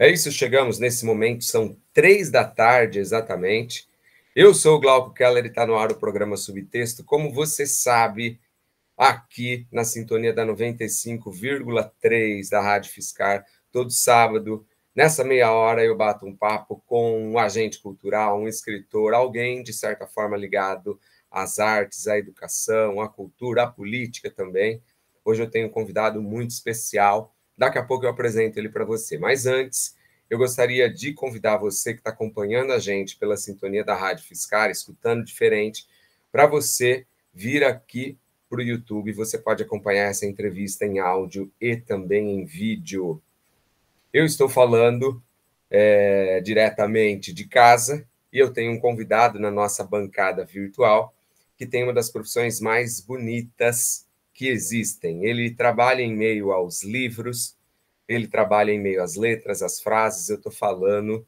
É isso, chegamos nesse momento, são 3 da tarde exatamente. Eu sou o Glauco Keller e está no ar o programa Subtexto. Como você sabe, aqui na sintonia da 95,3 da Rádio Fiscar, todo sábado, nessa meia hora, eu bato um papo com um agente cultural, um escritor, alguém de certa forma ligado às artes, à educação, à cultura, à política também. Hoje eu tenho um convidado muito especial. Daqui a pouco eu apresento ele para você. Mas antes, eu gostaria de convidar você que está acompanhando a gente pela sintonia da Rádio Fiscar, escutando diferente, para você vir aqui para o YouTube. Você pode acompanhar essa entrevista em áudio e também em vídeo. Eu estou falando diretamente de casa e eu tenho um convidado na nossa bancada virtual que tem uma das profissões mais bonitas que existem. Ele trabalha em meio aos livros, ele trabalha em meio às letras, às frases. Eu estou falando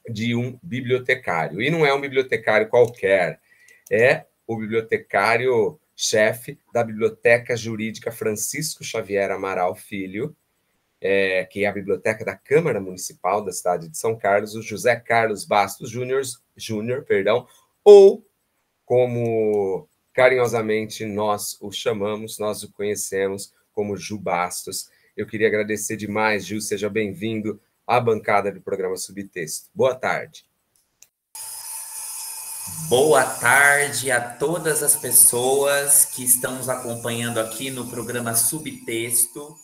de um bibliotecário. E não é um bibliotecário qualquer, é o bibliotecário-chefe da Biblioteca Jurídica Francisco Xavier Amaral Filho, que é a biblioteca da Câmara Municipal da cidade de São Carlos, o José Carlos Bastos Júnior, ou como carinhosamente nós o chamamos, nós o conhecemos como Ju Bastos. Eu queria agradecer demais, Ju, seja bem-vindo à bancada do programa Subtexto. Boa tarde. Boa tarde a todas as pessoas que estão nos acompanhando aqui no programa Subtexto.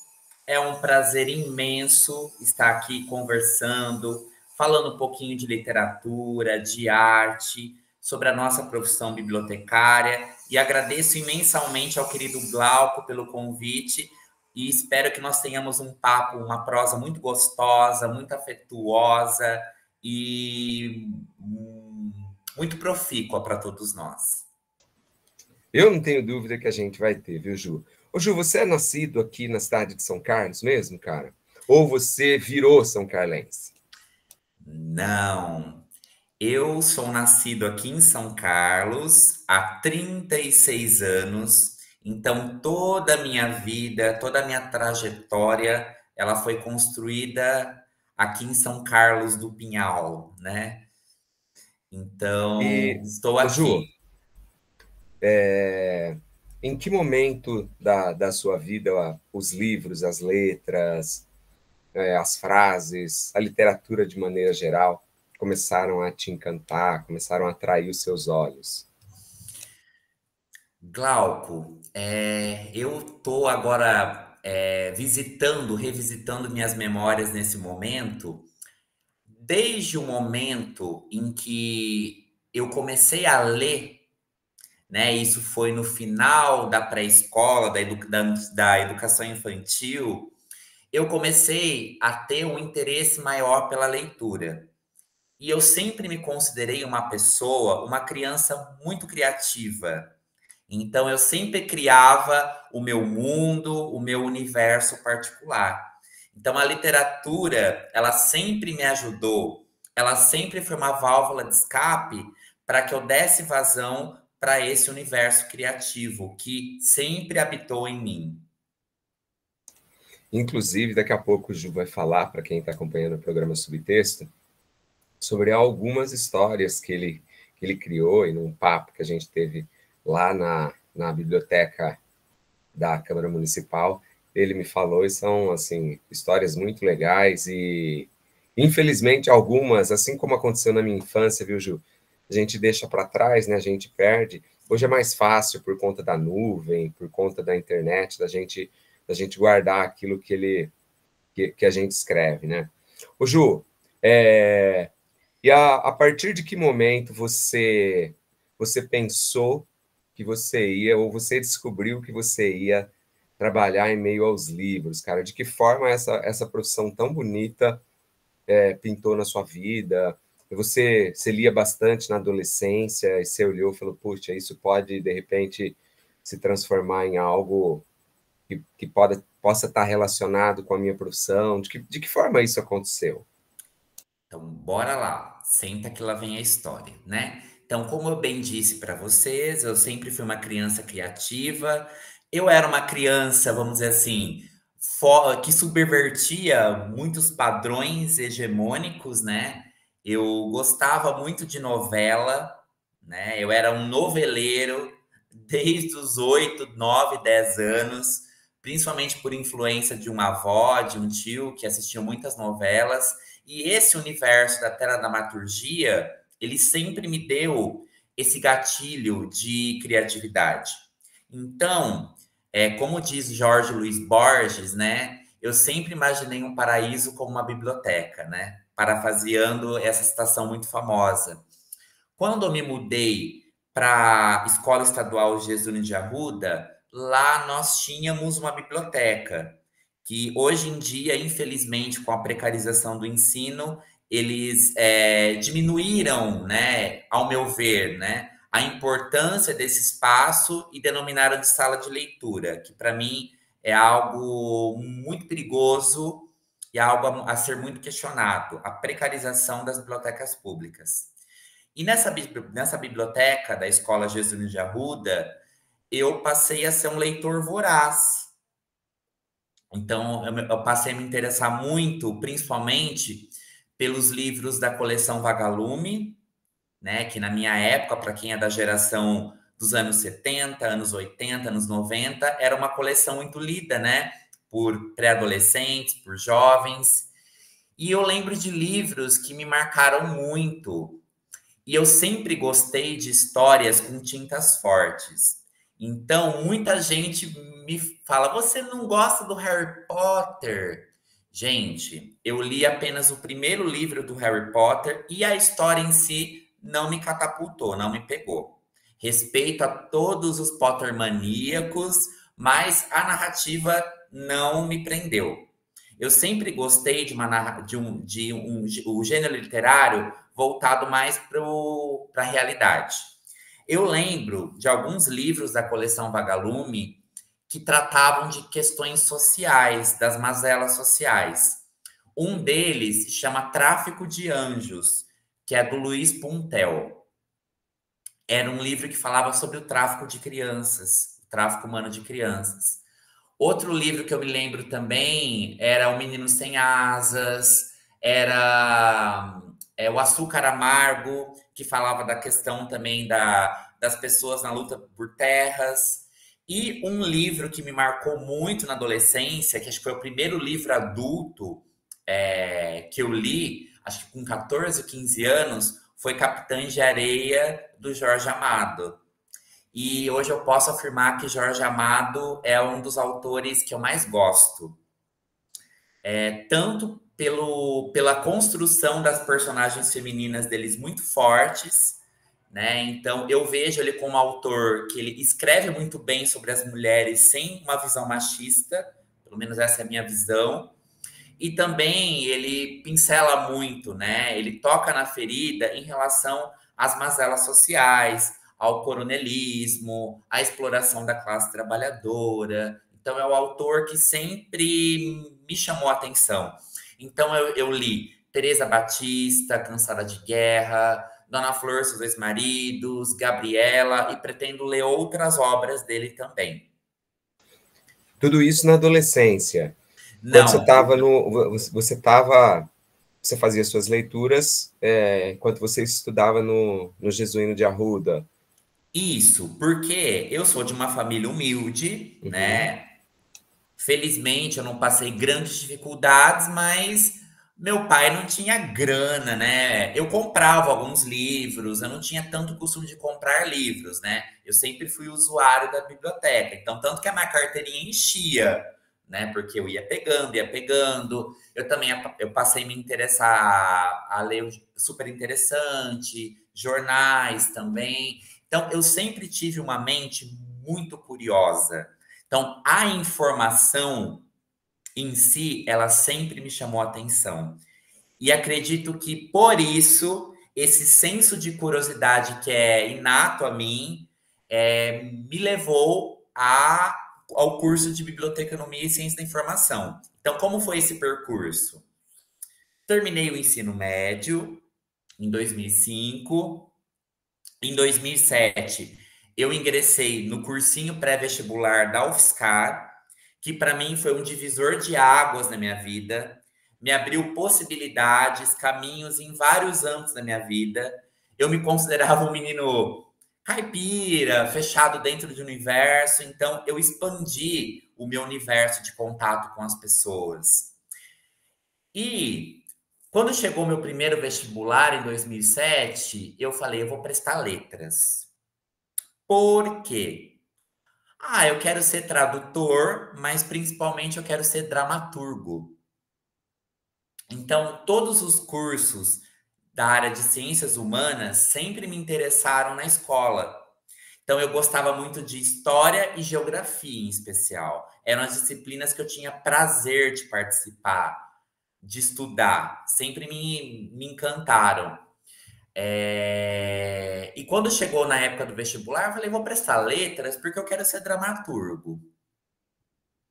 É um prazer imenso estar aqui conversando, falando um pouquinho de literatura, de arte, sobre a nossa profissão bibliotecária. E agradeço imensamente ao querido Glauco pelo convite e espero que nós tenhamos um papo, uma prosa muito gostosa, muito afetuosa e muito profícua para todos nós. Eu não tenho dúvida que a gente vai ter, viu, Ju? Ô, Ju, você é nascido aqui na cidade de São Carlos mesmo, cara? Ou você virou são carlense? Não, eu sou nascido aqui em São Carlos há 36 anos, então toda a minha vida, toda a minha trajetória, ela foi construída aqui em São Carlos do Pinhal, né? Então, E, estou ô, Ju, aqui. em que momento da sua vida os livros, as letras, as frases, a literatura de maneira geral começaram a te encantar, começaram a atrair os seus olhos? Glauco, eu estou agora revisitando minhas memórias nesse momento, desde o momento em que eu comecei a ler, né? Isso foi no final da pré-escola, da educação infantil. Eu comecei a ter um interesse maior pela leitura. E eu sempre me considerei uma pessoa, uma criança muito criativa. Então, eu sempre criava o meu mundo, o meu universo particular. Então, a literatura, ela sempre me ajudou, ela sempre foi uma válvula de escape para que eu desse vazão para esse universo criativo que sempre habitou em mim. Inclusive, daqui a pouco o Ju vai falar, para quem está acompanhando o programa Subtexto, sobre algumas histórias que ele criou e num papo que a gente teve lá na biblioteca da Câmara Municipal. Ele me falou e são assim histórias muito legais e infelizmente algumas, assim como aconteceu na minha infância, viu, Ju? A gente deixa para trás, né? A gente perde. Hoje é mais fácil por conta da nuvem, por conta da internet, da gente guardar aquilo que a gente escreve, né? Ô, Ju, e a partir de que momento você pensou que você ia, ou você descobriu que você ia trabalhar em meio aos livros, cara? De que forma essa profissão tão bonita pintou na sua vida? Você lia bastante na adolescência e você olhou e falou, puxa, isso pode, de repente, se transformar em algo que possa estar relacionado com a minha profissão? De que forma isso aconteceu? Então, bora lá, senta que lá vem a história, né? Então, como eu bem disse para vocês, eu sempre fui uma criança criativa. Eu era uma criança, vamos dizer assim, que subvertia muitos padrões hegemônicos, né? Eu gostava muito de novela, né? Eu era um noveleiro desde os 8, 9, 10 anos, principalmente por influência de uma avó, de um tio que assistiam muitas novelas. E esse universo da teledramaturgia, ele sempre me deu esse gatilho de criatividade. Então, como diz Jorge Luiz Borges, né? Eu sempre imaginei um paraíso como uma biblioteca, né? Parafraseando essa citação muito famosa. Quando eu me mudei para a Escola Estadual Jesuíno de Arruda, lá nós tínhamos uma biblioteca, que hoje em dia, infelizmente, com a precarização do ensino, eles diminuíram, né, ao meu ver, né, a importância desse espaço e denominaram de sala de leitura, que para mim é algo muito perigoso e algo a ser muito questionado, a precarização das bibliotecas públicas. E nessa biblioteca da Escola Jesuíno de Arruda, eu passei a ser um leitor voraz. Então, eu passei a me interessar muito, principalmente, pelos livros da coleção Vagalume, né? Que na minha época, para quem é da geração dos anos 70, anos 80, anos 90, era uma coleção muito lida, né? Por pré-adolescentes, por jovens. E eu lembro de livros que me marcaram muito. E eu sempre gostei de histórias com tintas fortes. Então, muita gente me fala: você não gosta do Harry Potter? Gente, eu li apenas o primeiro livro do Harry Potter e a história em si não me catapultou, não me pegou. Respeito a todos os Potter maníacos, mas a narrativa não me prendeu. Eu sempre gostei o gênero literário voltado mais para a realidade. Eu lembro de alguns livros da coleção Vagalume que tratavam de questões sociais, das mazelas sociais. Um deles se chama Tráfico de Anjos, que é do Luiz Puntel. Era um livro que falava sobre o tráfico de crianças, o tráfico humano de crianças. Outro livro que eu me lembro também era O Menino Sem Asas, era O Açúcar Amargo, que falava da questão também das pessoas na luta por terras. E um livro que me marcou muito na adolescência, que acho que foi o primeiro livro adulto que eu li, acho que com 14 ou 15 anos, foi Capitães de Areia, do Jorge Amado. E hoje eu posso afirmar que Jorge Amado é um dos autores que eu mais gosto. Tanto pela construção das personagens femininas deles muito fortes, né? Então eu vejo ele como autor que ele escreve muito bem sobre as mulheres sem uma visão machista, pelo menos essa é a minha visão. E também ele pincela muito, né? Ele toca na ferida em relação às mazelas sociais, ao coronelismo, à exploração da classe trabalhadora. Então, é o autor que sempre me chamou a atenção. Então, eu li Teresa Batista, Cansada de Guerra, Dona Flor, Seus Dois Maridos, Gabriela, e pretendo ler outras obras dele também. Tudo isso na adolescência. Quando você Não, estava você fazia suas leituras enquanto você estudava no Jesuíno de Arruda. isso, porque eu sou de uma família humilde, Uhum. né? Felizmente eu não passei grandes dificuldades, mas meu pai não tinha grana, né? Eu comprava alguns livros, eu não tinha tanto costume de comprar livros, né? Eu sempre fui usuário da biblioteca, então tanto que a minha carteirinha enchia, né? Porque eu ia pegando, ia pegando. Eu também eu passei a me interessar a ler o super interessante, jornais também. Então eu sempre tive uma mente muito curiosa. Então, a informação em si, ela sempre me chamou a atenção. E acredito que por isso, esse senso de curiosidade que é inato a mim, me levou ao curso de Biblioteconomia e Ciência da Informação. Então, como foi esse percurso? Terminei o ensino médio em 2005. Em 2007, eu ingressei no cursinho pré-vestibular da UFSCar, que para mim foi um divisor de águas na minha vida, me abriu possibilidades, caminhos em vários âmbitos da minha vida. Eu me considerava um menino caipira, fechado dentro de um universo, então eu expandi o meu universo de contato com as pessoas. E quando chegou meu primeiro vestibular em 2007, eu falei, eu vou prestar letras. Por quê? Eu quero ser tradutor, mas principalmente eu quero ser dramaturgo. Então, todos os cursos da área de ciências humanas sempre me interessaram na escola. Então, eu gostava muito de história e geografia, em especial. Eram as disciplinas que eu tinha prazer de participar, de estudar. Sempre me encantaram. E quando chegou na época do vestibular, eu falei, vou prestar letras porque eu quero ser dramaturgo.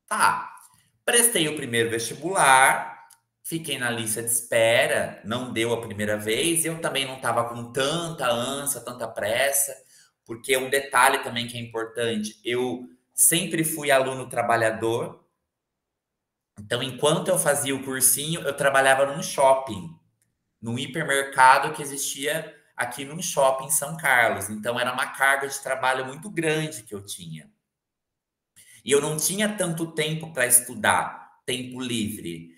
Tá. Prestei o primeiro vestibular, fiquei na lista de espera, não deu a primeira vez, eu também não estava com tanta ânsia, tanta pressa, porque um detalhe também que é importante, eu sempre fui aluno trabalhador, então enquanto eu fazia o cursinho, eu trabalhava num shopping, num hipermercado que existia aqui num shopping em São Carlos, então era uma carga de trabalho muito grande que eu tinha. E eu não tinha tanto tempo para estudar, tempo livre.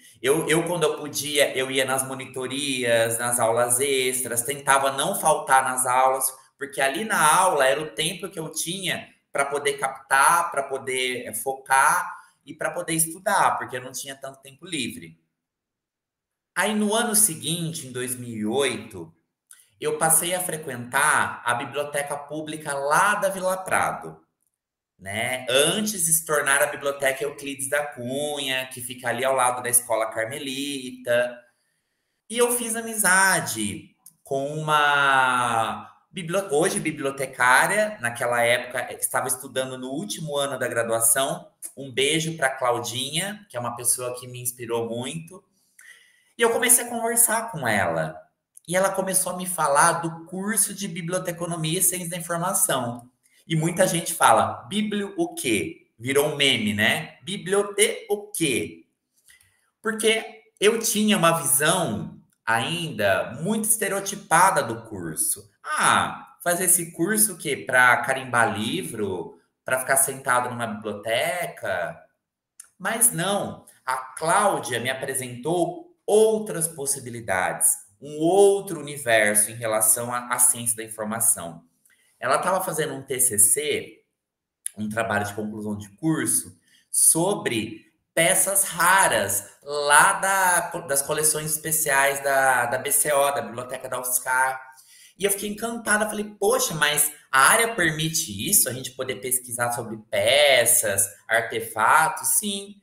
Quando eu podia, eu ia nas monitorias, nas aulas extras, tentava não faltar nas aulas, porque ali na aula era o tempo que eu tinha para poder captar, para poder focar e para poder estudar, porque eu não tinha tanto tempo livre. Aí no ano seguinte, em 2008, eu passei a frequentar a biblioteca pública lá da Vila Prado, né? Antes de se tornar a Biblioteca Euclides da Cunha, que fica ali ao lado da Escola Carmelita. E eu fiz amizade com uma hoje bibliotecária, naquela época estava estudando no último ano da graduação. Um beijo para Claudinha, que é uma pessoa que me inspirou muito. E eu comecei a conversar com ela. E ela começou a me falar do curso de Biblioteconomia e Ciência da Informação. E muita gente fala, biblio o quê? Virou um meme, né? Bibliote o quê? Porque eu tinha uma visão ainda muito estereotipada do curso. Fazer esse curso o quê? Para carimbar livro? Para ficar sentado numa biblioteca? Mas não, a Cláudia me apresentou outras possibilidades, um outro universo em relação à ciência da informação. Ela estava fazendo um TCC, um trabalho de conclusão de curso, sobre peças raras lá das coleções especiais da BCO, da Biblioteca da UFSCar. E eu fiquei encantada, falei, poxa, mas a área permite isso? A gente poder pesquisar sobre peças, artefatos? Sim.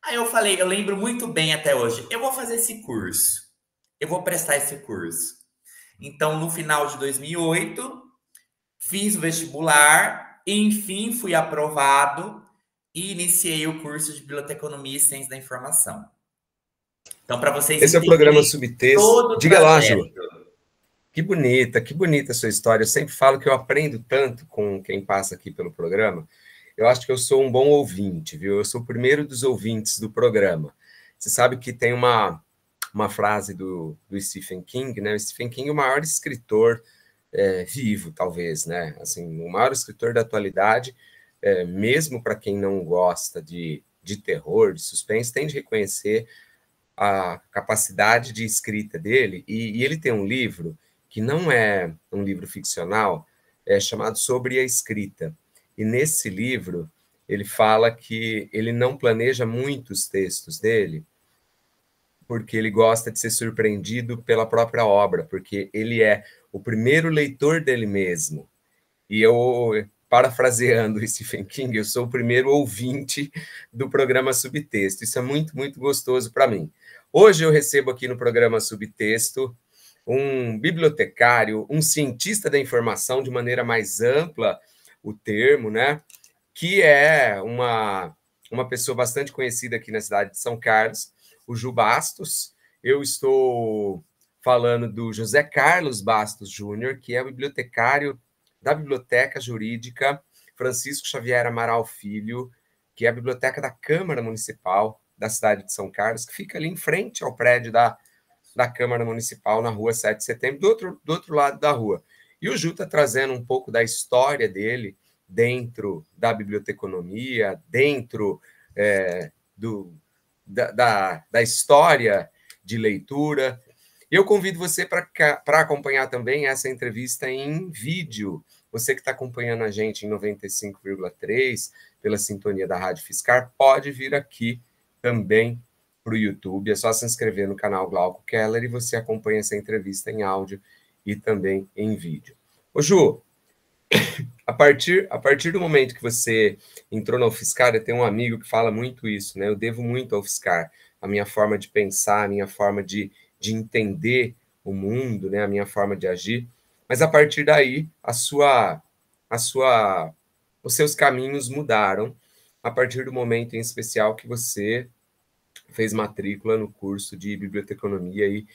Aí eu falei, eu lembro muito bem até hoje, eu vou fazer esse curso, eu vou prestar esse curso. Então, no final de 2008, fiz o vestibular, enfim, fui aprovado e iniciei o curso de Biblioteconomia e Ciência da Informação. Então, para vocês Esse é o programa entenderem Subtexto. todo o Diga lá, trajeto. Ju. Que bonita a sua história. Eu sempre falo que eu aprendo tanto com quem passa aqui pelo programa. Eu acho que eu sou um bom ouvinte, viu? Eu sou o primeiro dos ouvintes do programa. Você sabe que tem uma frase do Stephen King, né? O Stephen King é o maior escritor vivo, talvez, né? Assim, o maior escritor da atualidade, mesmo para quem não gosta de terror, de suspense, tem de reconhecer a capacidade de escrita dele. E ele tem um livro que não é um livro ficcional, chamado Sobre a Escrita. E nesse livro, ele fala que ele não planeja muitos textos dele, porque ele gosta de ser surpreendido pela própria obra, porque ele é o primeiro leitor dele mesmo. E eu, parafraseando o Stephen King, eu sou o primeiro ouvinte do programa Subtexto. Isso é muito, muito gostoso para mim. Hoje eu recebo aqui no programa Subtexto um bibliotecário, um cientista da informação, de maneira mais ampla o termo, né? Que é uma pessoa bastante conhecida aqui na cidade de São Carlos, o Ju Bastos. Eu estou falando do José Carlos Bastos Júnior, que é o bibliotecário da Biblioteca Jurídica Francisco Xavier Amaral Filho, que é a biblioteca da Câmara Municipal da cidade de São Carlos, que fica ali em frente ao prédio da Câmara Municipal, na rua 7 de setembro, do outro lado da rua. E o Ju está trazendo um pouco da história dele dentro da biblioteconomia, dentro da história de leitura. Eu convido você para acompanhar também essa entrevista em vídeo. Você que está acompanhando a gente em 95,3 pela sintonia da Rádio Fiscar, pode vir aqui também para o YouTube. É só se inscrever no canal Glauco Keller e você acompanha essa entrevista em áudio e também em vídeo. Ô Ju, a partir do momento que você entrou na UFSCar, eu tenho um amigo que fala muito isso, né? Eu devo muito ao UFSCar, a minha forma de pensar, a minha forma de entender o mundo, né? A minha forma de agir. Mas a partir daí, os seus caminhos mudaram a partir do momento em especial que você fez matrícula no curso de biblioteconomia e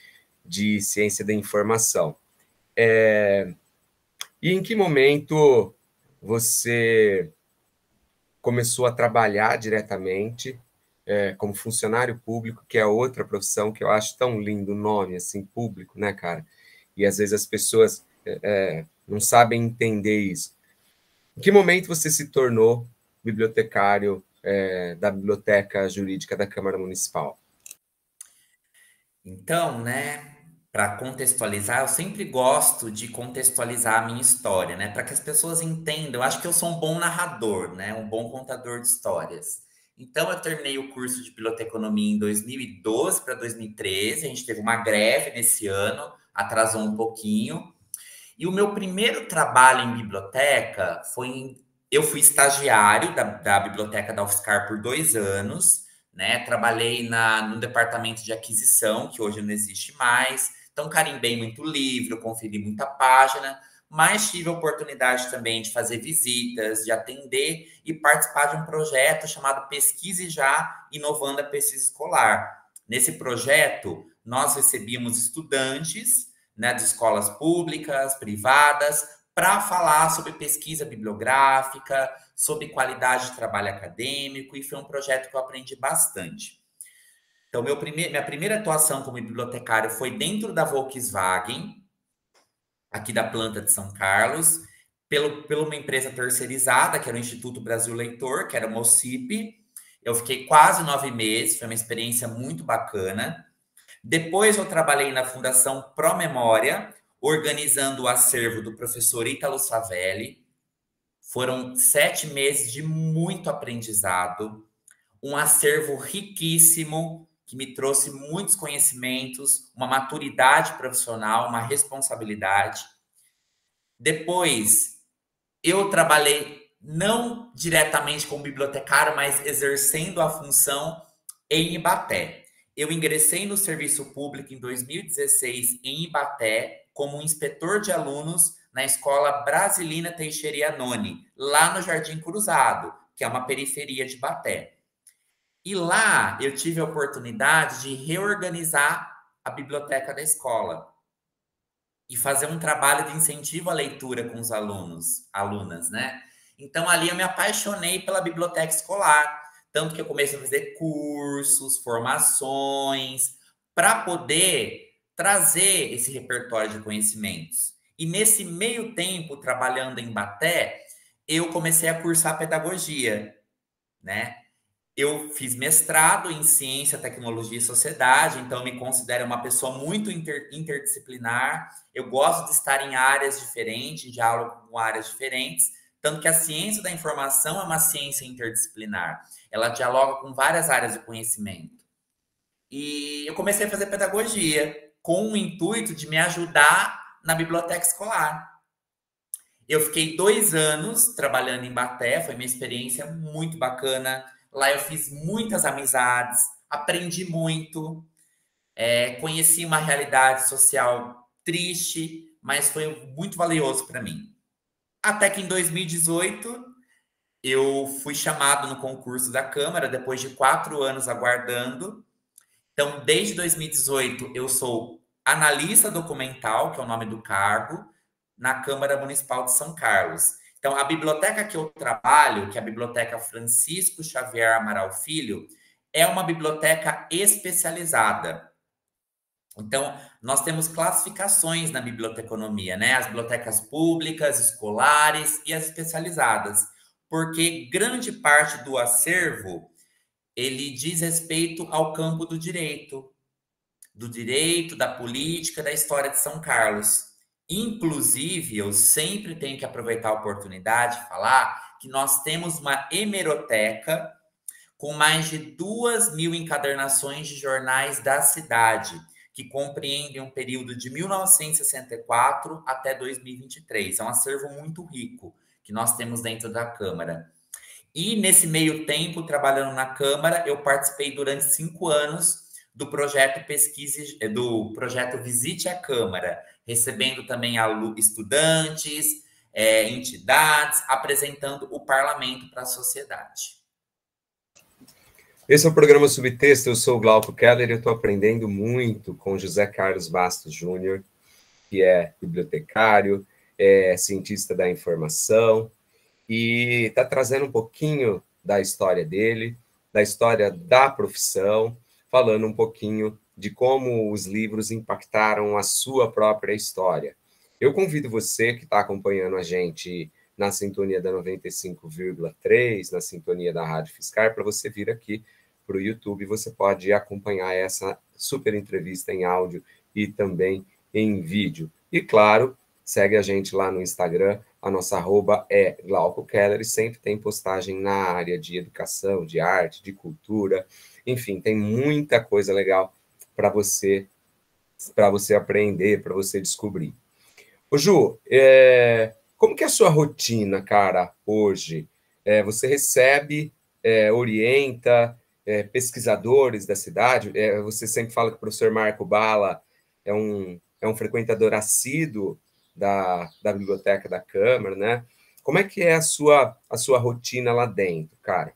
de ciência da informação. E em que momento você começou a trabalhar diretamente como funcionário público, que é outra profissão que eu acho tão lindo o nome, assim, público, né, cara? E às vezes as pessoas não sabem entender isso. Em que momento você se tornou bibliotecário da Biblioteca Jurídica da Câmara Municipal? Então, né, para contextualizar, eu sempre gosto de contextualizar a minha história, né, para que as pessoas entendam. Eu acho que eu sou um bom narrador, né, um bom contador de histórias. Então, eu terminei o curso de biblioteconomia em 2012 para 2013. A gente teve uma greve nesse ano, atrasou um pouquinho. E o meu primeiro trabalho em biblioteca eu fui estagiário da biblioteca da UFSCar por 2 anos, né? Trabalhei no departamento de aquisição, que hoje não existe mais. Então, carimbei muito livro, conferi muita página, mas tive a oportunidade também de fazer visitas, de atender e participar de um projeto chamado Pesquise Já, Inovando a Pesquisa Escolar. Nesse projeto, nós recebíamos estudantes, né, de escolas públicas, privadas, para falar sobre pesquisa bibliográfica, sobre qualidade de trabalho acadêmico, e foi um projeto que eu aprendi bastante. Então, minha primeira atuação como bibliotecário foi dentro da Volkswagen, aqui da planta de São Carlos, pela uma empresa terceirizada, que era o Instituto Brasil Leitor, que era o OCIP. Eu fiquei quase 9 meses, foi uma experiência muito bacana. Depois eu trabalhei na Fundação Promemória, organizando o acervo do professor Ítalo Savelli. Foram 7 meses de muito aprendizado, um acervo riquíssimo, que me trouxe muitos conhecimentos, uma maturidade profissional, uma responsabilidade. Depois, eu trabalhei não diretamente como bibliotecário, mas exercendo a função em Ibaté. Eu ingressei no serviço público em 2016 em Ibaté como inspetor de alunos na escola Brasilina Teixeira Iannone, lá no Jardim Cruzado, que é uma periferia de Ibaté. E lá eu tive a oportunidade de reorganizar a biblioteca da escola e fazer um trabalho de incentivo à leitura com os alunas, né? Então ali eu me apaixonei pela biblioteca escolar, tanto que eu comecei a fazer cursos, formações, para poder trazer esse repertório de conhecimentos. E nesse meio tempo, trabalhando em Baté, eu comecei a cursar pedagogia, né? Eu fiz mestrado em ciência, tecnologia e sociedade, então me considero uma pessoa muito interdisciplinar. Eu gosto de estar em áreas diferentes, em diálogo com áreas diferentes, tanto que a ciência da informação é uma ciência interdisciplinar. Ela dialoga com várias áreas de conhecimento. E eu comecei a fazer pedagogia com o intuito de me ajudar na biblioteca escolar. Eu fiquei 2 anos trabalhando em Baté, foi uma experiência muito bacana. Lá eu fiz muitas amizades, aprendi muito, conheci uma realidade social triste, mas foi muito valioso para mim. Até que em 2018 eu fui chamado no concurso da Câmara, depois de 4 anos aguardando. Então, desde 2018, eu sou analista documental, que é o nome do cargo, na Câmara Municipal de São Carlos. Então, a biblioteca que eu trabalho, que é a Biblioteca Francisco Xavier Amaral Filho, é uma biblioteca especializada. Então, nós temos classificações na biblioteconomia, né? As bibliotecas públicas, escolares e as especializadas, porque grande parte do acervo ele diz respeito ao campo do direito, da política, da história de São Carlos. Inclusive, eu sempre tenho que aproveitar a oportunidade de falar que nós temos uma hemeroteca com mais de 2.000 encadernações de jornais da cidade, que compreendem um período de 1964 até 2023. É um acervo muito rico que nós temos dentro da Câmara. E nesse meio tempo, trabalhando na Câmara, eu participei durante 5 anos do projeto Pesquise, do projeto Visite a Câmara, recebendo também estudantes, entidades, apresentando o parlamento para a sociedade. Esse é o programa Subtexto, eu sou o Glauco Keller e eu estou aprendendo muito com José Carlos Bastos Júnior, que é bibliotecário, é cientista da informação, e está trazendo um pouquinho da história dele, da história da profissão, falando um pouquinho de como os livros impactaram a sua própria história. Eu convido você que está acompanhando a gente na sintonia da 95,3, na sintonia da Rádio Fiscar, para você vir aqui para o YouTube, você pode acompanhar essa super entrevista em áudio e também em vídeo. E, claro, segue a gente lá no Instagram, a nossa arroba é Glauco Keller, e sempre tem postagem na área de educação, de arte, de cultura, enfim, tem muita coisa legal para você aprender, para você descobrir. Ô Ju, como que é a sua rotina, cara, hoje? Você recebe, orienta pesquisadores da cidade? Você sempre fala que o professor Marco Bala é um frequentador assíduo da biblioteca da Câmara, né? Como é que é a sua rotina lá dentro, cara?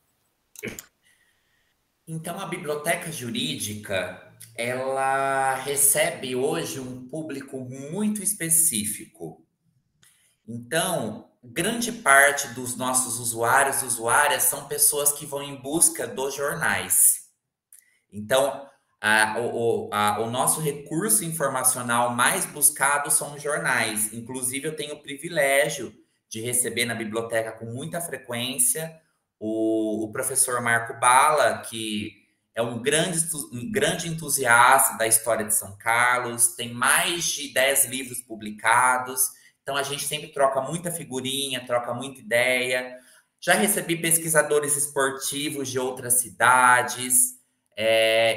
Então, a biblioteca jurídica, ela recebe hoje um público muito específico. Então, grande parte dos nossos usuários e usuárias são pessoas que vão em busca dos jornais. Então, o nosso recurso informacional mais buscado são os jornais. Inclusive, eu tenho o privilégio de receber na biblioteca com muita frequência o professor Marco Bala, que é um grande entusiasta da história de São Carlos, tem mais de 10 livros publicados. Então, a gente sempre troca muita figurinha, troca muita ideia. Já recebi pesquisadores esportivos de outras cidades,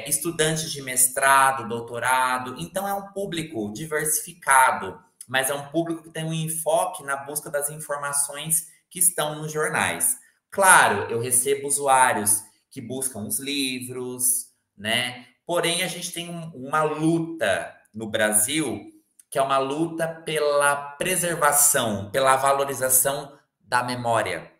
estudantes de mestrado, doutorado. Então, é um público diversificado, mas é um público que tem um enfoque na busca das informações que estão nos jornais. Claro, eu recebo usuários que buscam os livros, né? Porém, a gente tem uma luta no Brasil, que é uma luta pela preservação, pela valorização da memória.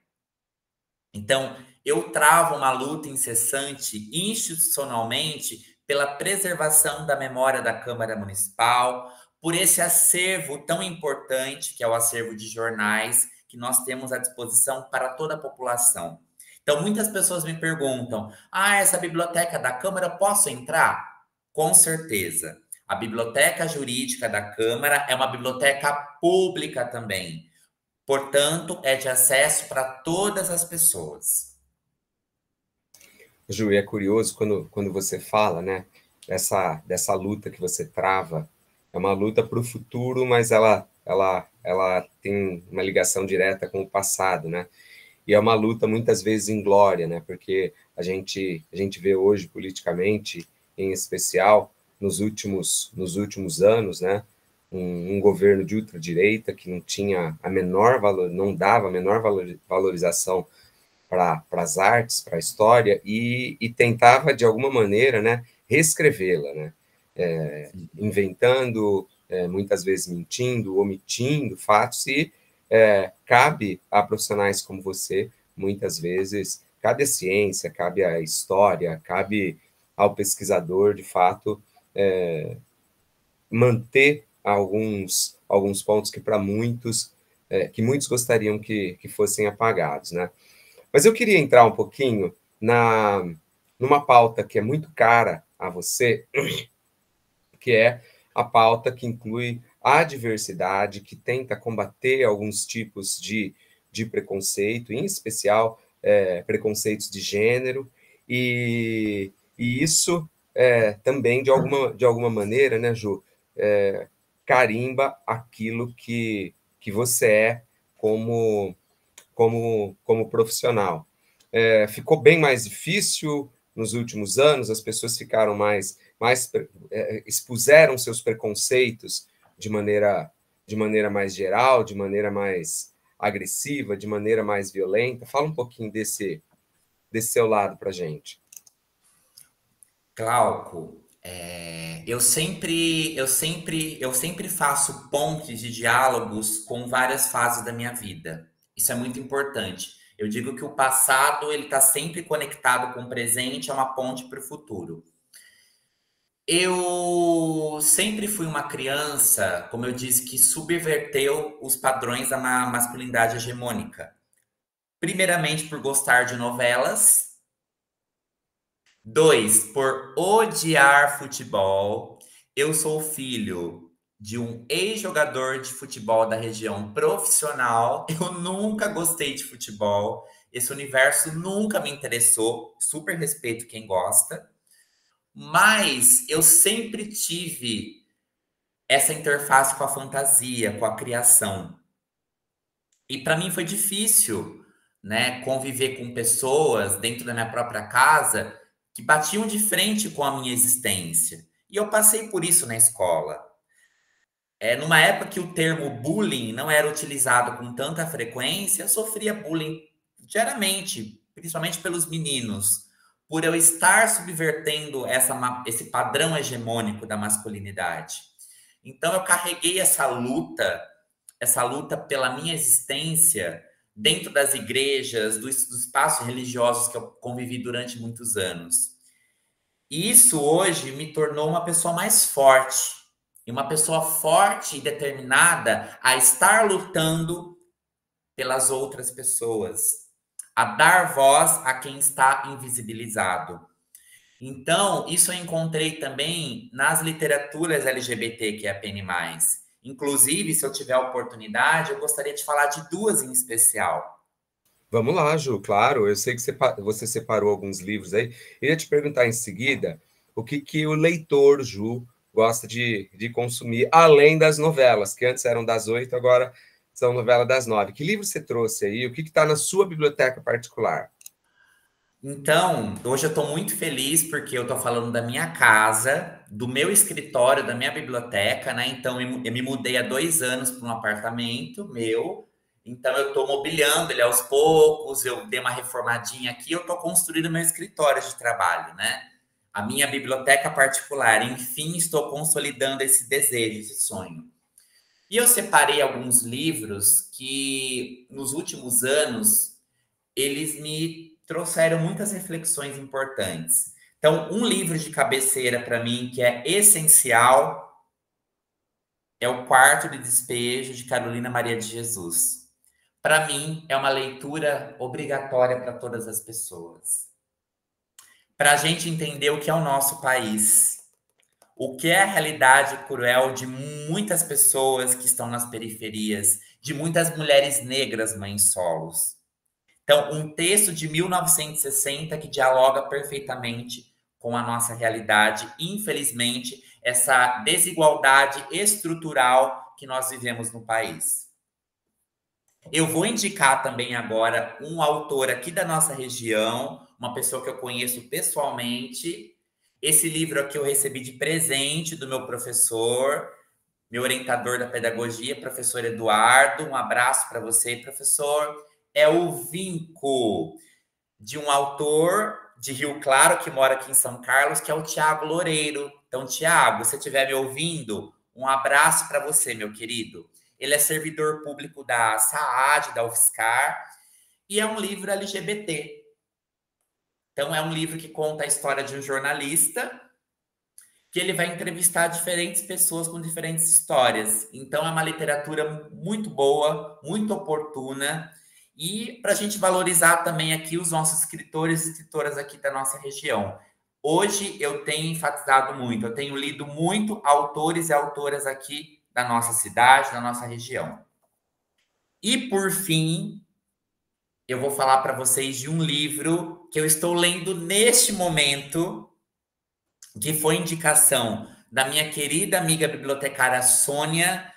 Então, eu travo uma luta incessante institucionalmente pela preservação da memória da Câmara Municipal, por esse acervo tão importante, que é o acervo de jornais, que nós temos à disposição para toda a população. Então, muitas pessoas me perguntam: essa biblioteca da Câmara, posso entrar? Com certeza. A Biblioteca Jurídica da Câmara é uma biblioteca pública também. Portanto, é de acesso para todas as pessoas. Ju, é curioso quando você fala, né, dessa luta que você trava. É uma luta para o futuro, mas ela tem uma ligação direta com o passado, né? E é uma luta muitas vezes inglória, né? Porque a gente vê hoje politicamente, em especial, nos últimos anos, né? Um governo de ultradireita que não tinha não dava a menor valorização para as artes, para a história, e tentava, de alguma maneira, né, reescrevê-la, né? Inventando, muitas vezes mentindo, omitindo fatos, e cabe a profissionais como você, muitas vezes, cabe à ciência, cabe à história, cabe ao pesquisador, de fato, manter alguns pontos que para muitos que muitos gostariam que fossem apagados, né? Mas eu queria entrar um pouquinho numa pauta que é muito cara a você, que é a pauta que inclui a diversidade, que tenta combater alguns tipos de preconceito, em especial preconceitos de gênero, e isso também, de alguma maneira, né, Ju, carimba aquilo que você é como profissional. Ficou bem mais difícil nos últimos anos, as pessoas ficaram expuseram seus preconceitos de maneira mais geral, de maneira mais agressiva, de maneira mais violenta. Fala um pouquinho desse seu lado para a gente. Glauco, eu sempre faço pontes de diálogos com várias fases da minha vida. Isso é muito importante. Eu digo que o passado ele está sempre conectado com o presente, é uma ponte para o futuro. Eu sempre fui uma criança, como eu disse, que subverteu os padrões da masculinidade hegemônica. Primeiramente por gostar de novelas. 2, por odiar futebol. Eu sou filho de um ex-jogador de futebol da região profissional. Eu nunca gostei de futebol. Esse universo nunca me interessou. Super respeito quem gosta. Mas eu sempre tive essa interface com a fantasia, com a criação. E para mim foi difícil, né, conviver com pessoas dentro da minha própria casa que batiam de frente com a minha existência. E eu passei por isso na escola. Numa época que o termo bullying não era utilizado com tanta frequência, eu sofria bullying diariamente, principalmente pelos meninos, por eu estar subvertendo esse padrão hegemônico da masculinidade. Então eu carreguei essa luta pela minha existência dentro das igrejas, dos espaços religiosos que eu convivi durante muitos anos. E isso hoje me tornou uma pessoa mais forte. E uma pessoa forte e determinada a estar lutando pelas outras pessoas. A dar voz a quem está invisibilizado. Então, isso eu encontrei também nas literaturas LGBTQIAPN+. Inclusive, se eu tiver a oportunidade, eu gostaria de falar de duas em especial. Vamos lá, Ju, claro. Eu sei que você separou alguns livros aí. Eu ia te perguntar em seguida o que o leitor, Ju, gosta de consumir, além das novelas, que antes eram das 8, agora são novela das 9. Que livro você trouxe aí? O que está na sua biblioteca particular? Então, hoje eu estou muito feliz porque eu estou falando da minha casa, do meu escritório, da minha biblioteca, né? Então, eu me mudei há 2 anos para um apartamento meu. Então, eu estou mobiliando ele aos poucos, eu dei uma reformadinha aqui, eu estou construindo meu escritório de trabalho, né? A minha biblioteca particular. Enfim, estou consolidando esse desejo, esse sonho. E eu separei alguns livros que, nos últimos anos, eles me trouxeram muitas reflexões importantes. Então, um livro de cabeceira para mim que é essencial é O Quarto de Despejo de Carolina Maria de Jesus. Para mim, é uma leitura obrigatória para todas as pessoas. Para a gente entender o que é o nosso país, o que é a realidade cruel de muitas pessoas que estão nas periferias, de muitas mulheres negras mães solos. Então, um texto de 1960 que dialoga perfeitamente com a nossa realidade, infelizmente, essa desigualdade estrutural que nós vivemos no país. Eu vou indicar também agora um autor aqui da nossa região, uma pessoa que eu conheço pessoalmente. Esse livro aqui eu recebi de presente do meu professor, meu orientador da pedagogia, professor Eduardo. Um abraço para você, professor. É o Vinco, de um autor de Rio Claro, que mora aqui em São Carlos, que é o Tiago Loureiro. Então, Tiago, se você estiver me ouvindo, um abraço para você, meu querido. Ele é servidor público da SAAD, da UFSCar, e é um livro LGBT. Então, é um livro que conta a história de um jornalista que ele vai entrevistar diferentes pessoas com diferentes histórias. Então, é uma literatura muito boa, muito oportuna, e para a gente valorizar também aqui os nossos escritores e escritoras aqui da nossa região. Hoje eu tenho enfatizado muito, eu tenho lido muito autores e autoras aqui da nossa cidade, da nossa região. E por fim, eu vou falar para vocês de um livro que eu estou lendo neste momento, que foi indicação da minha querida amiga bibliotecária Sônia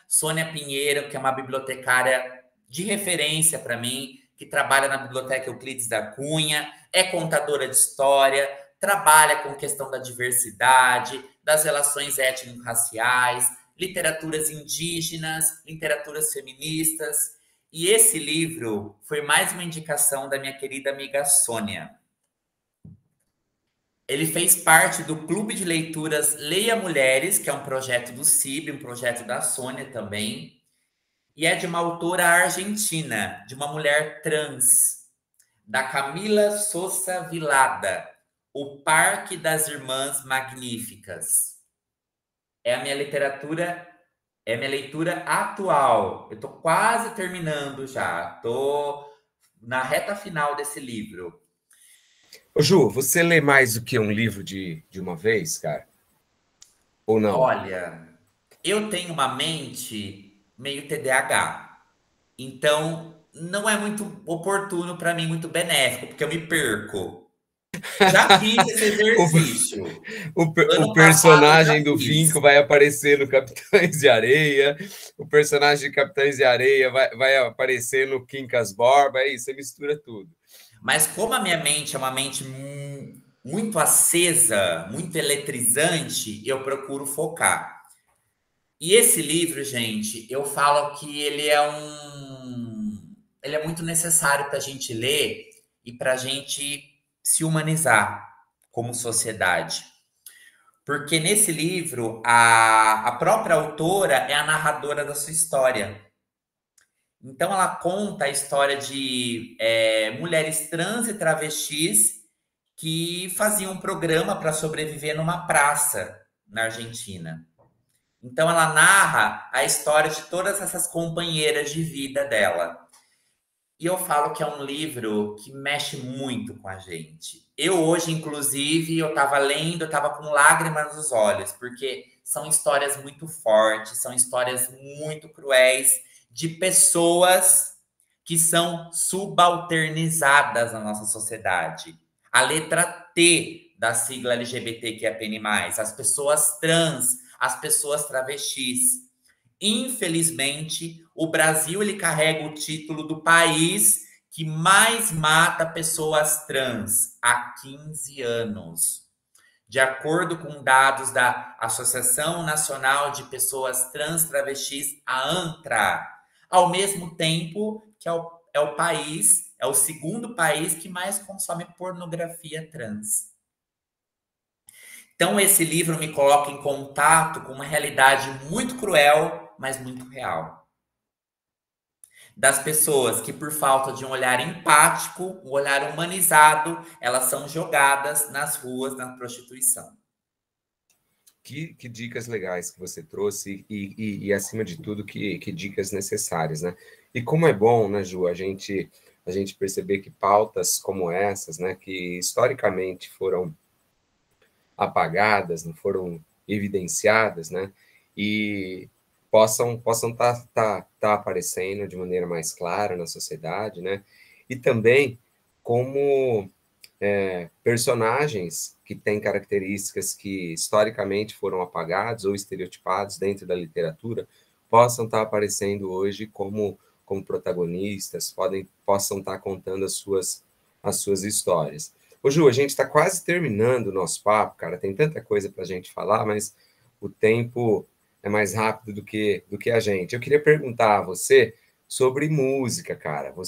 Pinheiro, que é uma bibliotecária de referência para mim, que trabalha na Biblioteca Euclides da Cunha, é contadora de história, trabalha com questão da diversidade, das relações étnico-raciais, literaturas indígenas, literaturas feministas. E esse livro foi mais uma indicação da minha querida amiga Sônia. Ele fez parte do Clube de Leituras Leia Mulheres, que é um projeto do CIB, um projeto da Sônia também, e é de uma autora argentina, de uma mulher trans, da Camila Sosa Vilada, O Parque das Irmãs Magníficas. É a minha literatura, é a minha leitura atual. Eu estou quase terminando já, estou na reta final desse livro. Ô, Ju, você lê mais do que um livro de uma vez, cara? Ou não? Olha, eu tenho uma mente meio TDAH, então não é muito oportuno para mim, muito benéfico, porque eu me perco. Já fiz esse O, exercício. o Ano passado eu já personagem do Vinco fiz. vai aparecer no Capitães de Areia, o personagem de Capitães de Areia vai aparecer no Quincas Borba, aí você mistura tudo. Mas como a minha mente é uma mente muito acesa, muito eletrizante, eu procuro focar. E esse livro, gente, eu falo que ele é muito necessário para a gente ler e para a gente se humanizar como sociedade. Porque nesse livro, a própria autora é a narradora da sua história. Então, ela conta a história de mulheres trans e travestis que faziam um programa para sobreviver numa praça na Argentina. Então, ela narra a história de todas essas companheiras de vida dela. E eu falo que é um livro que mexe muito com a gente. Eu hoje, inclusive, eu estava lendo, eu estava com lágrimas nos olhos, porque são histórias muito fortes, são histórias muito cruéis de pessoas que são subalternizadas na nossa sociedade. A letra T da sigla LGBTQIAPN+, as pessoas trans, as pessoas travestis. Infelizmente, o Brasil ele carrega o título do país que mais mata pessoas trans há 15 anos. De acordo com dados da Associação Nacional de Pessoas Trans Travestis, a ANTRA, ao mesmo tempo que é o segundo país que mais consome pornografia trans. Então, esse livro me coloca em contato com uma realidade muito cruel, mas muito real. Das pessoas que, por falta de um olhar empático, um olhar humanizado, elas são jogadas nas ruas, na prostituição. Que dicas legais que você trouxe e acima de tudo, que dicas necessárias, né? E como é bom, né, Ju, a gente perceber que pautas como essas, né, que historicamente foram apagadas, não foram evidenciadas, né? E possam tá aparecendo de maneira mais clara na sociedade, né? E também como personagens que têm características que historicamente foram apagados ou estereotipados dentro da literatura possam estar aparecendo hoje como protagonistas, possam estar contando as suas histórias. Ô, Ju, a gente está quase terminando o nosso papo, cara. Tem tanta coisa para a gente falar, mas o tempo é mais rápido do que a gente. Eu queria perguntar a você sobre música, cara. O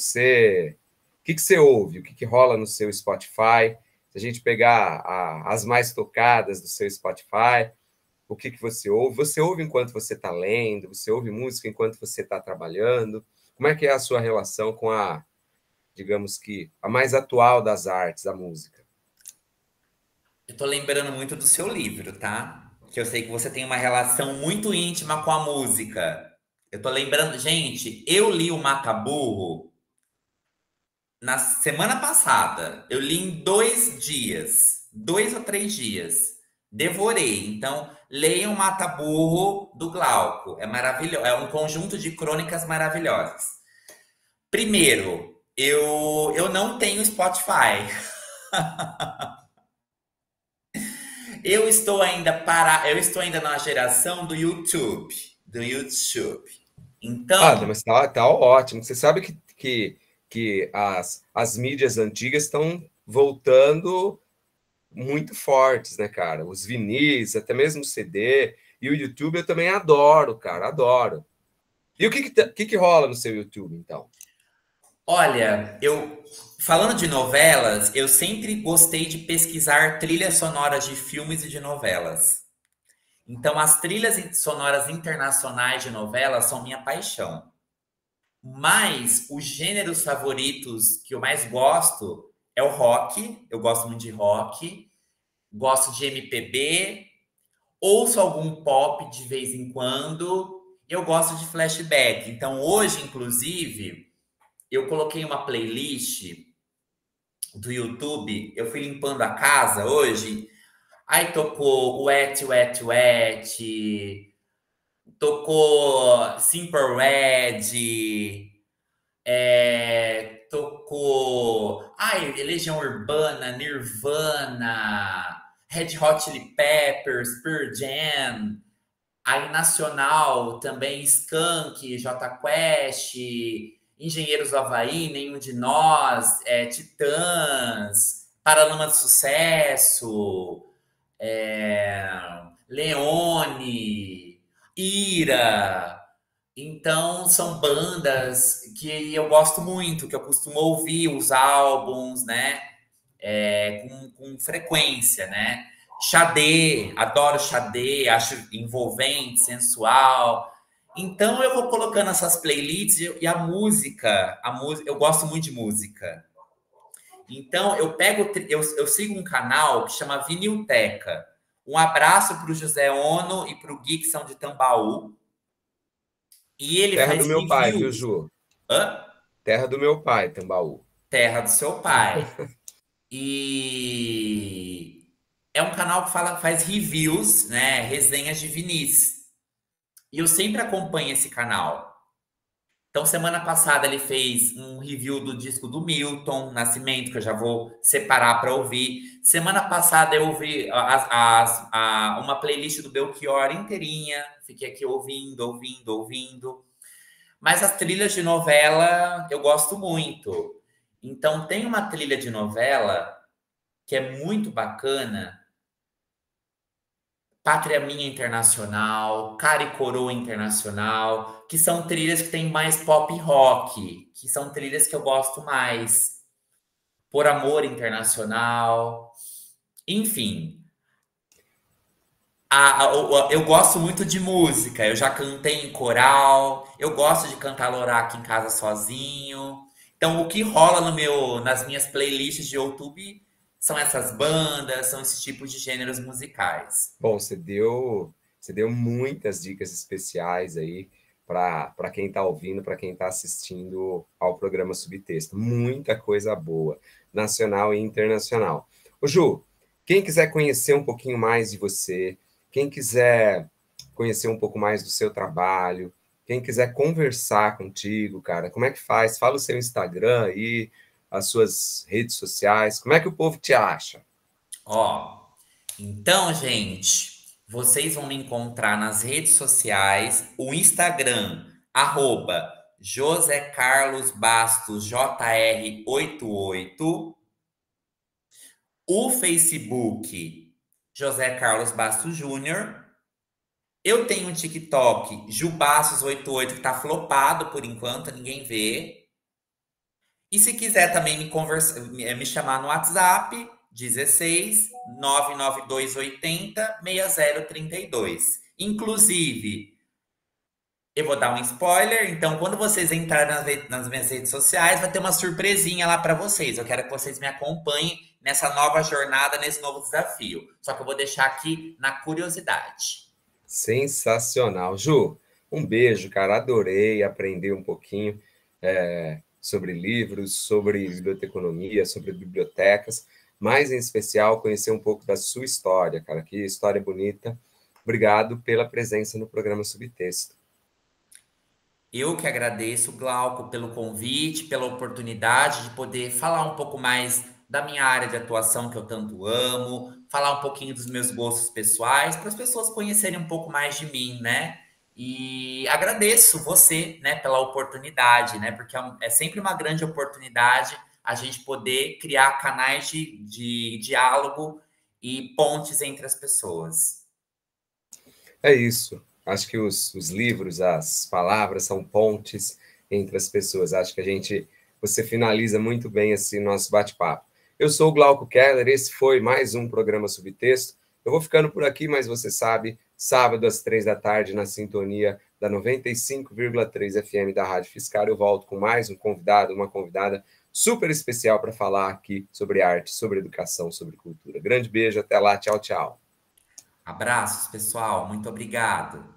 que você ouve? O que rola no seu Spotify? Se a gente pegar as mais tocadas do seu Spotify, o que você ouve? Você ouve enquanto você está lendo? Você ouve música enquanto você está trabalhando? Como é que é a sua relação com digamos que, a mais atual das artes, a música? Eu tô lembrando muito do seu livro, tá? que eu sei que você tem uma relação muito íntima com a música. Eu tô lembrando, gente, eu li o Mata-Burro na semana passada. Eu li em 2 dias, 2 ou 3 dias. Devorei. Então, leiam o Mata-Burro do Glauco. É maravilhoso. É um conjunto de crônicas maravilhosas. Primeiro, eu não tenho Spotify. Eu estou ainda na geração do YouTube, do YouTube. Ah, Então, mas tá ótimo. Você sabe que as mídias antigas estão voltando muito fortes, né, cara? Os vinis, até mesmo o CD. E o YouTube eu também adoro, cara, adoro. E o que rola no seu YouTube, então? olha, eu falando de novelas, eu sempre gostei de pesquisar trilhas sonoras de filmes e de novelas. Então, as trilhas sonoras internacionais de novelas são minha paixão. Mas os gêneros favoritos que eu mais gosto é o rock. Eu gosto muito de rock, gosto de MPB, ouço algum pop de vez em quando. Eu gosto de flashback. Então, hoje, inclusive, eu coloquei uma playlist do YouTube. Eu fui limpando a casa hoje. Aí tocou Wet, Wet, Wet. Tocou Simple Red. Tocou. Ai, Legião Urbana, Nirvana. Red Hot Chili Peppers, Pearl Jam. Aí nacional também Skank, Jota Quest, Engenheiros do Havaí, Nenhum de Nós, Titãs, Paralamas de Sucesso, é, Leone, Ira. Então são bandas que eu gosto muito, que eu costumo ouvir os álbuns, né? Com frequência, né? Xadê, adoro Xadê, acho envolvente, sensual. Então eu vou colocando essas playlists e a música, eu gosto muito de música. Então eu sigo um canal que chama Vinilteca. Um abraço para o José Ono e para o Gui, que são de Tambaú. E ele Terra do faz meu pai, viu, reviews. Ju? Hã? Terra do meu pai, Tambaú. Terra do seu pai. E é um canal que faz reviews, né? Resenhas de vinis. E eu sempre acompanho esse canal. Então, semana passada ele fez um review do disco do Milton Nascimento, que eu já vou separar para ouvir. Semana passada eu ouvi uma playlist do Belchior inteirinha. Fiquei aqui ouvindo, ouvindo, ouvindo. Mas as trilhas de novela eu gosto muito. Então, tem uma trilha de novela que é muito bacana. Pátria Minha Internacional, Cara e Coroa Internacional, que são trilhas que tem mais pop rock, que são trilhas que eu gosto mais. Por Amor Internacional, enfim. Eu gosto muito de música, eu já cantei em coral, eu gosto de cantarolar aqui em casa sozinho. Então, o que rola nas minhas playlists de YouTube são essas bandas, são esses tipos de gêneros musicais. Bom, você deu muitas dicas especiais aí para quem está ouvindo, para quem está assistindo ao programa Subtexto. Muita coisa boa, nacional e internacional. Ô, Ju, quem quiser conhecer um pouquinho mais de você, quem quiser conhecer um pouco mais do seu trabalho, quem quiser conversar contigo, cara, como é que faz? Fala o seu Instagram aí, as suas redes sociais, como é que o povo te acha? Ó, então, gente, vocês vão me encontrar nas redes sociais, o Instagram, @ José Carlos Bastos JR88, o Facebook, José Carlos Bastos Júnior. Eu tenho um TikTok, Jubastos88, que tá flopado por enquanto, ninguém vê. E se quiser também me chamar no WhatsApp, 16 99280 6032. Inclusive, Eu vou dar um spoiler, então quando vocês entrarem nas minhas redes sociais, vai ter uma surpresinha lá para vocês. Eu quero que vocês me acompanhem nessa nova jornada, nesse novo desafio. Só que eu vou deixar aqui na curiosidade. Sensacional. Ju, um beijo, cara. Adorei aprender um pouquinho sobre livros, sobre biblioteconomia, sobre bibliotecas, mas em especial conhecer um pouco da sua história, cara. Que história bonita. Obrigado pela presença no programa Subtexto. Eu que agradeço, Glauco, pelo convite, pela oportunidade de poder falar um pouco mais da minha área de atuação que eu tanto amo, falar um pouquinho dos meus gostos pessoais, para as pessoas conhecerem um pouco mais de mim, né? E agradeço você, né, pela oportunidade, né? Porque é sempre uma grande oportunidade a gente poder criar canais de diálogo e pontes entre as pessoas. É isso. Acho que os livros, as palavras são pontes entre as pessoas. Acho que você finaliza muito bem esse nosso bate-papo. Eu sou o Glauco Keller, esse foi mais um programa Subtexto. Eu vou ficando por aqui, mas você sabe, sábado às 3 da tarde, na sintonia da 95,3 FM da Rádio Fiscal, eu volto com mais um convidado, uma convidada super especial para falar aqui sobre arte, sobre educação, sobre cultura. Grande beijo, até lá, tchau, tchau. Abraços, pessoal. Muito obrigado.